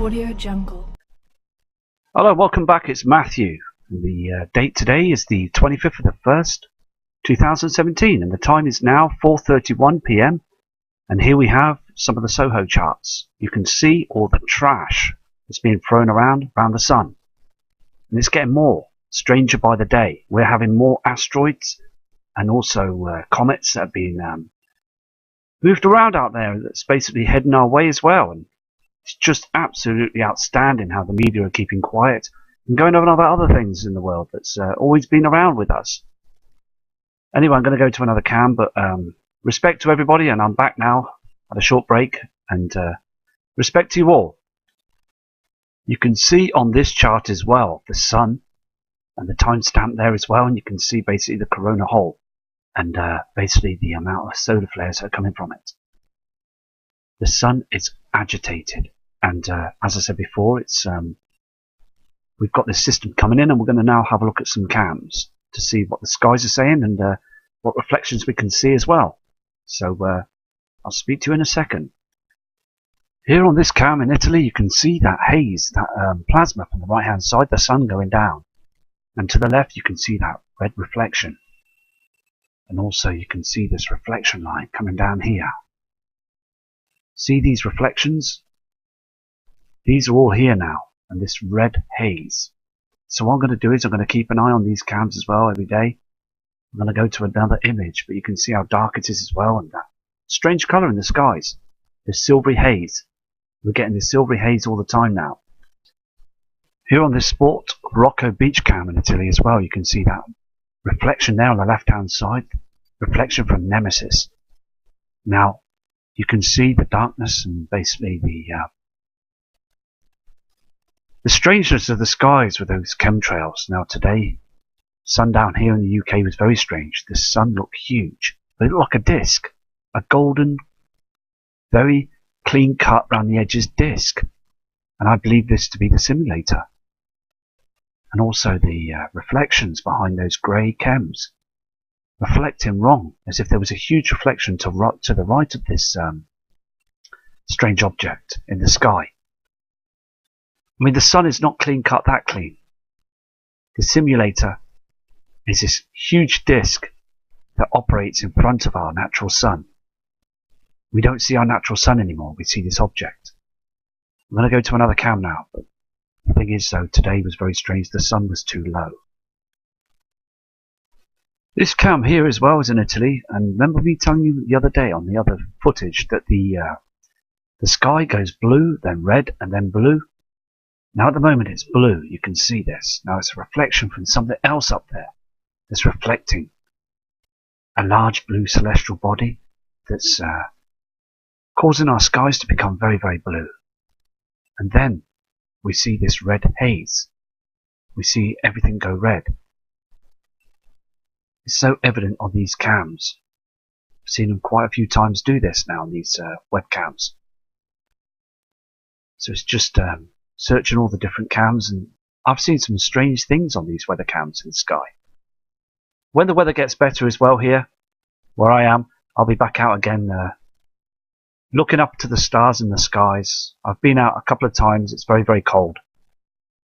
Audio Jungle. Hello, welcome back. It's Matthew. The date today is the 25th of the 1st, 2017, and the time is now 4:31 p.m. And here we have some of the Soho charts. You can see all the trash that's being thrown around the sun. And it's getting more stranger by the day. We're having more asteroids and also comets that are being moved around out there that's basically heading our way as well. And it's just absolutely outstanding how the media are keeping quiet and going on about other things in the world that's always been around with us. Anyway, I'm going to go to another cam, but respect to everybody, and I'm back now at a short break, and respect to you all. You can see on this chart as well the sun and the timestamp there as well, and you can see basically the corona hole and basically the amount of solar flares that are coming from it. The sun is agitated, and as I said before, it's we've got this system coming in, and we're going to now have a look at some cams to see what the skies are saying and what reflections we can see as well. So I'll speak to you in a second. Here on this cam in Italy, you can see that haze, that plasma from the right hand side, the sun going down, and to the left you can see that red reflection, and also you can see this reflection line coming down here. See these reflections? These are all here now, and this red haze. So what I'm going to do is I'm going to keep an eye on these cams as well every day. I'm going to go to another image, but you can see how dark it is as well, and that strange colour in the skies. This silvery haze. We're getting this silvery haze all the time now. Here on this Sport Rocco beach cam in Italy as well, you can see that reflection there on the left hand side. Reflection from Nemesis. Now, you can see the darkness and basically the strangeness of the skies with those chemtrails. Now today, sundown here in the UK was very strange. The sun looked huge, but it looked like a disc, a golden, very clean cut around the edges disc. And I believe this to be the simulator. And also the reflections behind those grey chems, reflecting wrong, as if there was a huge reflection to the right of this strange object in the sky. I mean, the sun is not clean cut that clean. The simulator is this huge disk that operates in front of our natural sun. We don't see our natural sun anymore, we see this object. I'm going to go to another cam now, but the thing is though, today was very strange, the sun was too low. This cam here as well is in Italy, and remember me telling you the other day on the other footage that the sky goes blue, then red, and then blue. Now at the moment it's blue, you can see this. Now it's a reflection from something else up there that's reflecting a large blue celestial body that's causing our skies to become very, very blue. And then we see this red haze. We see everything go red. It's so evident on these cams. I've seen them quite a few times do this now on these webcams. So it's just searching all the different cams, and I've seen some strange things on these weather cams in the sky. When the weather gets better as well here, where I am, I'll be back out again looking up to the stars in the skies. I've been out a couple of times. It's very, very cold.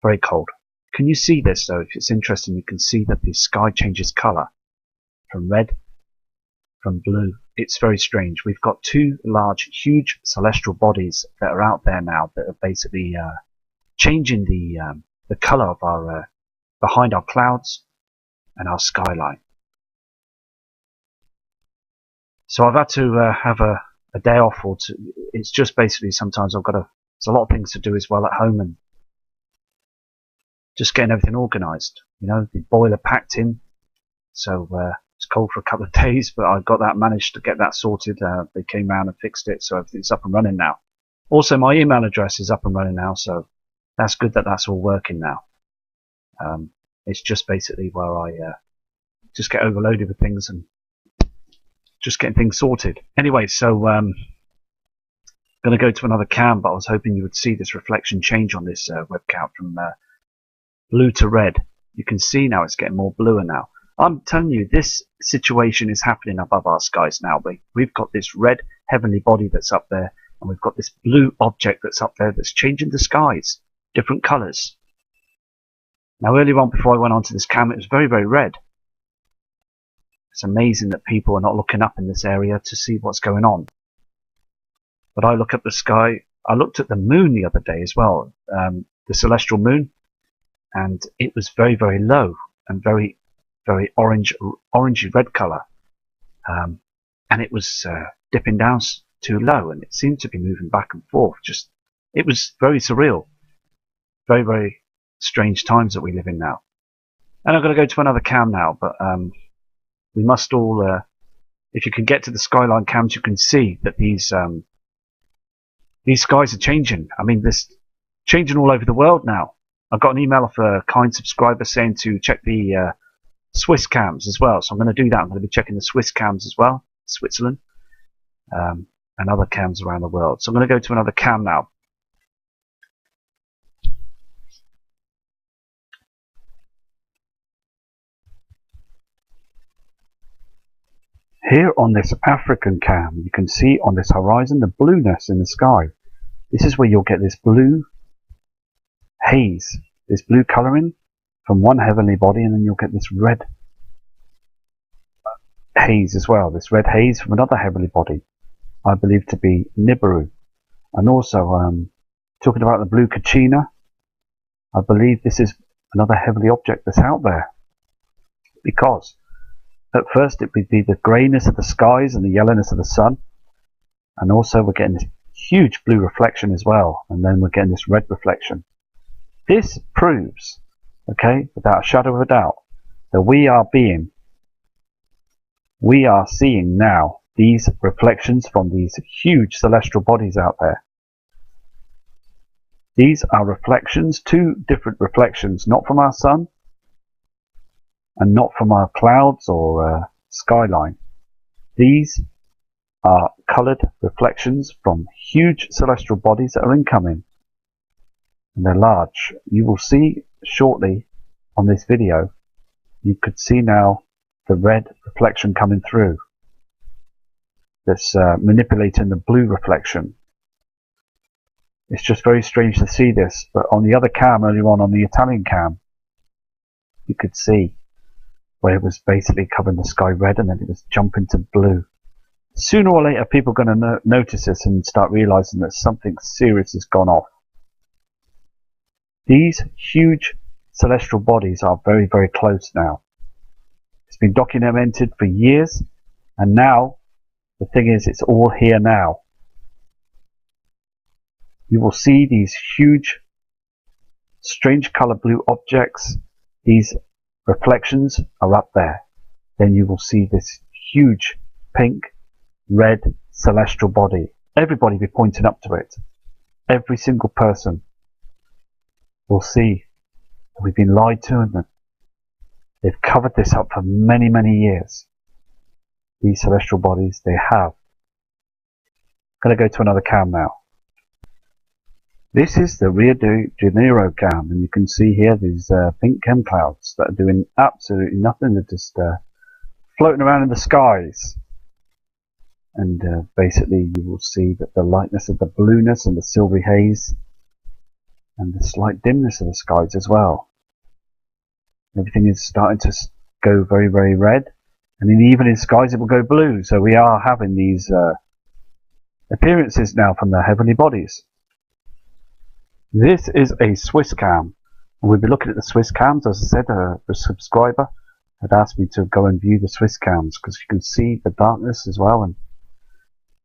Very cold. Can you see this though? If it's interesting, you can see that the sky changes colour from red, from blue. It's very strange. We've got two large, huge celestial bodies that are out there now that are basically changing the colour of our behind our clouds and our skyline. So I've had to have a day off, or it's just basically sometimes there's a lot of things to do as well at home, and just getting everything organised. You know, the boiler packed in, so it's cold for a couple of days, but I managed to get that sorted. They came round and fixed it, so everything's up and running now. Also, my email address is up and running now, so that's good that that's all working now. It's just basically where I just get overloaded with things and just getting things sorted. Anyway, so I'm going to go to another cam, but I was hoping you would see this reflection change on this webcam from blue to red. You can see now it's getting more bluer now. I'm telling you, this situation is happening above our skies now. We've got this red heavenly body that's up there and we've got this blue object that's up there that's changing the skies, different colours. Now earlier on, before I went onto this cam, it was very, very red. It's amazing that people are not looking up in this area to see what's going on. But I look at the sky. I looked at the moon the other day as well, the celestial moon, and it was very, very low and very, very orangey red colour. And it was dipping down too low, and it seemed to be moving back and forth. It was very surreal. Very, very strange times that we live in now. And I'm going to go to another cam now, but we must all, if you can get to the skyline cams, you can see that these skies are changing. I mean, this changing all over the world now. I've got an email off a kind subscriber saying to check the Swiss cams as well, so I'm going to do that. I'm going to be checking the Swiss cams as well, Switzerland, and other cams around the world. So I'm going to go to another cam now. Here on this African cam, you can see on this horizon the blueness in the sky. This is where you'll get this blue haze, this blue colouring from one heavenly body, and then you'll get this red haze as well. This red haze from another heavenly body, I believe to be Nibiru. And also, talking about the blue Kachina, I believe this is another heavenly object that's out there. Because at first it would be the greyness of the skies and the yellowness of the sun, and also we're getting this huge blue reflection as well, and then we're getting this red reflection. This proves, okay, without a shadow of a doubt, that we are seeing now these reflections from these huge celestial bodies out there. These are reflections, two different reflections, not from our sun and not from our clouds or skyline. These are coloured reflections from huge celestial bodies that are incoming, and they're large. You will see shortly on this video, you could see now the red reflection coming through that's manipulating the blue reflection. It's just very strange to see this, but on the other cam earlier on the Italian cam, you could see where it was basically covering the sky red and then it was jumping to blue. Sooner or later people are going to notice this and start realizing that something serious has gone off. These huge celestial bodies are very, very close now. It's been documented for years, and now the thing is, it's all here now. You will see these huge, strange color blue objects. These reflections are up there. Then you will see this huge pink, red celestial body. Everybody be pointing up to it. Every single person will see that we've been lied to, and that they've covered this up for many, many years. These celestial bodies, they have. I'm going to go to another cam now. This is the Rio de Janeiro cam, and you can see here these pink chem clouds that are doing absolutely nothing. They're just floating around in the skies. And basically you will see that the lightness of the blueness and the silvery haze and the slight dimness of the skies as well. Everything is starting to go very, very red, and in the evening skies it will go blue. So we are having these appearances now from the heavenly bodies. This is a Swiss cam, and we'll be looking at the Swiss cams. As I said, a subscriber had asked me to go and view the Swiss cams because you can see the darkness as well, and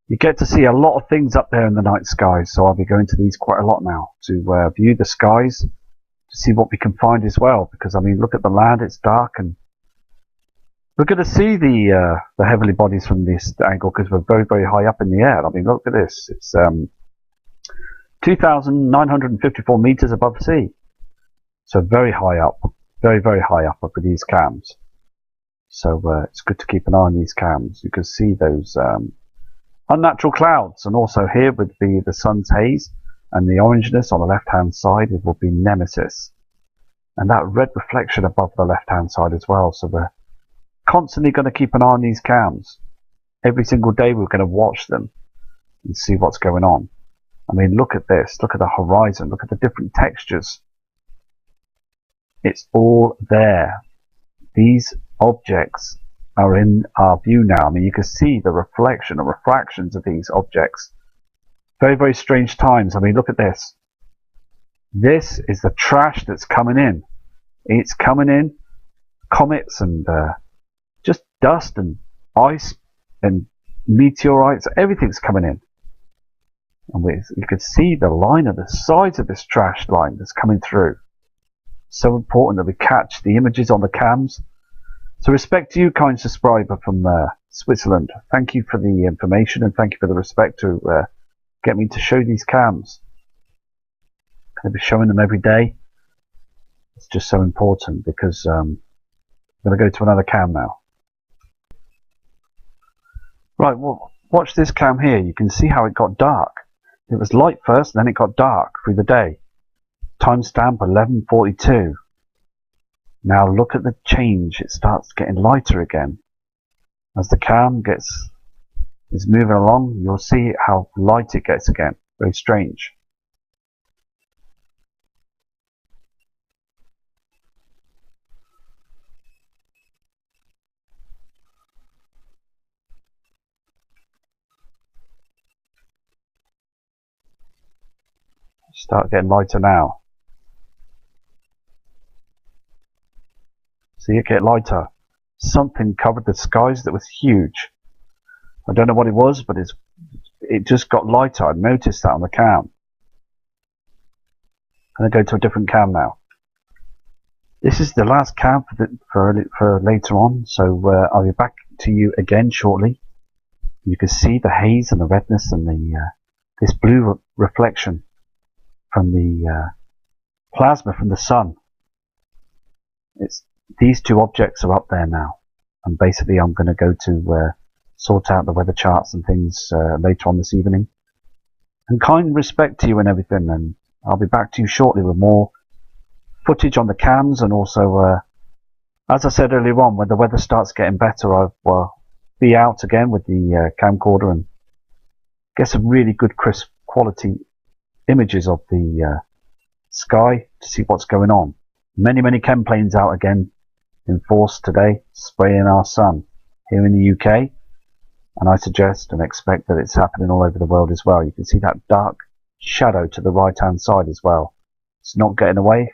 you get to see a lot of things up there in the night sky. So I'll be going to these quite a lot now to view the skies, to see what we can find as well. Because I mean, look at the land; it's dark, and we're going to see the heavenly bodies from this angle because we're very, very high up in the air. I mean, look at this; it's 2,954 meters above sea, so very high up, very, very high up with these cams. So it's good to keep an eye on these cams. You can see those unnatural clouds, and also here would be the sun's haze, and the orangeness on the left hand side, it will be Nemesis, and that red reflection above the left hand side as well. So we're constantly going to keep an eye on these cams. Every single day we're going to watch them and see what's going on. I mean, look at this. Look at the horizon. Look at the different textures. It's all there. These objects are in our view now. I mean, you can see the reflection or refractions of these objects. Very, very strange times. I mean, look at this. This is the trash that's coming in. It's coming in. Comets and just dust and ice and meteorites. Everything's coming in. And you can see the line of the sides of this trash line that's coming through. So important that we catch the images on the cams. So respect to you, kind subscriber from Switzerland. Thank you for the information and thank you for the respect to get me to show these cams. I'm going to be showing them every day. It's just so important because I'm going to go to another cam now. Right, well, watch this cam here. You can see how it got dark. It was light first, then it got dark through the day. Timestamp 11:42. Now look at the change. It starts getting lighter again. As the cam is moving along, you'll see how light it gets again. Very strange. Start getting lighter now. See it get lighter. Something covered the skies that was huge. I don't know what it was, but it just got lighter. I noticed that on the cam. I'm going to go to a different cam now. This is the last cam for later on, so I'll be back to you again shortly. You can see the haze and the redness and this blue reflection from the plasma from the sun. These two objects are up there now, and basically I'm going to go to sort out the weather charts and things later on this evening. And kind respect to you and everything, and I'll be back to you shortly with more footage on the cams, and also as I said earlier on, when the weather starts getting better, I'll be out again with the camcorder and get some really good crisp quality images of the sky to see what's going on. Many chem planes out again in force today, spraying our sun here in the UK, and I suggest and expect that it's happening all over the world as well. You can see that dark shadow to the right hand side as well. It's not getting away,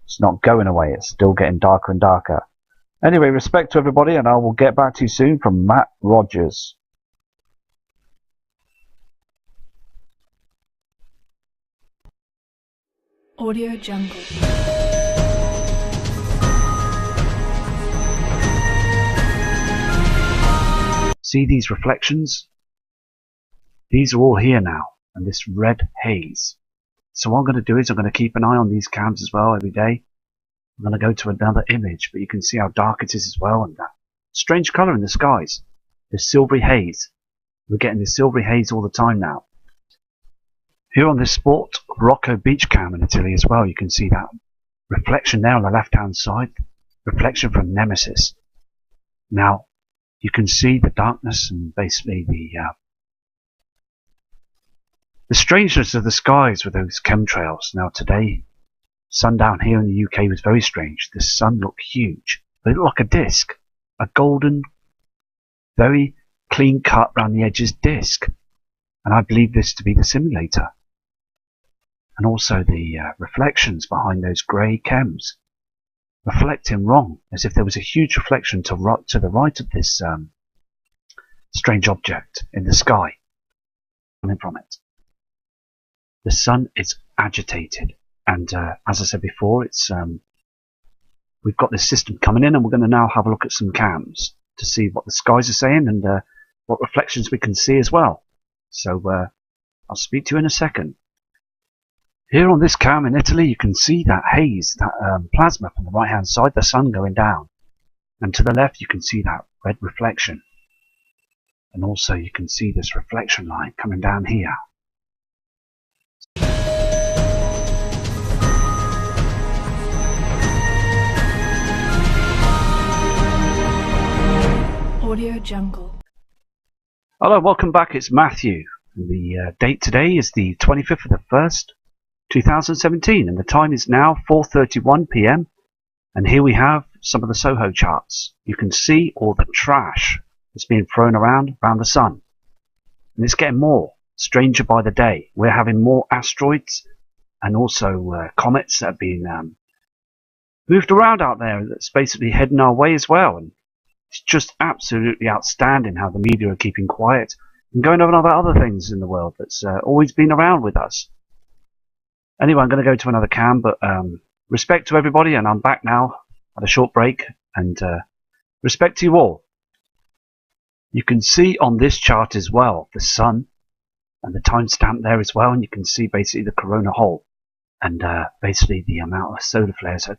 it's not going away, it's still getting darker and darker. Anyway, respect to everybody, and I will get back to you soon from Matt Rogers. Audio Jungle. See these reflections? These are all here now, and this red haze. So what I'm going to do is I'm going to keep an eye on these cams as well every day. I'm going to go to another image, but you can see how dark it is as well, and that strange colour in the skies. This silvery haze. We're getting this silvery haze all the time now. Here on this Sport Rocco beach cam in Italy as well, you can see that reflection there on the left hand side. Reflection from Nemesis. Now, you can see the darkness and basically the strangeness of the skies with those chemtrails. Now today, sundown here in the UK was very strange. The sun looked huge, but it looked like a disc. A golden, very clean cut round the edges disc. And I believe this to be the simulator. And also the reflections behind those grey chems. Reflecting wrong, as if there was a huge reflection to the right of this strange object in the sky coming from it. The sun is agitated, and as I said before, it's we've got this system coming in, and we're going to now have a look at some cams to see what the skies are saying and what reflections we can see as well. So I'll speak to you in a second. Here on this cam in Italy, you can see that haze, that plasma from the right hand side, the sun going down. And to the left you can see that red reflection. And also you can see this reflection line coming down here. Audio Jungle. Hello, welcome back, it's Matthew. The date today is the 25th of the 1st, 2017, and the time is now 4:31 p.m. And here we have some of the Soho charts. You can see all the trash that's being thrown around the sun. And it's getting more, stranger by the day. We're having more asteroids and also comets that are being moved around out there that's basically heading our way as well. And it's just absolutely outstanding how the media are keeping quiet and going on about other things in the world that's always been around with us. Anyway, I'm going to go to another cam, but respect to everybody, and I'm back now at a short break, and respect to you all. You can see on this chart as well the sun and the timestamp there as well, and you can see basically the corona hole and basically the amount of solar flares that are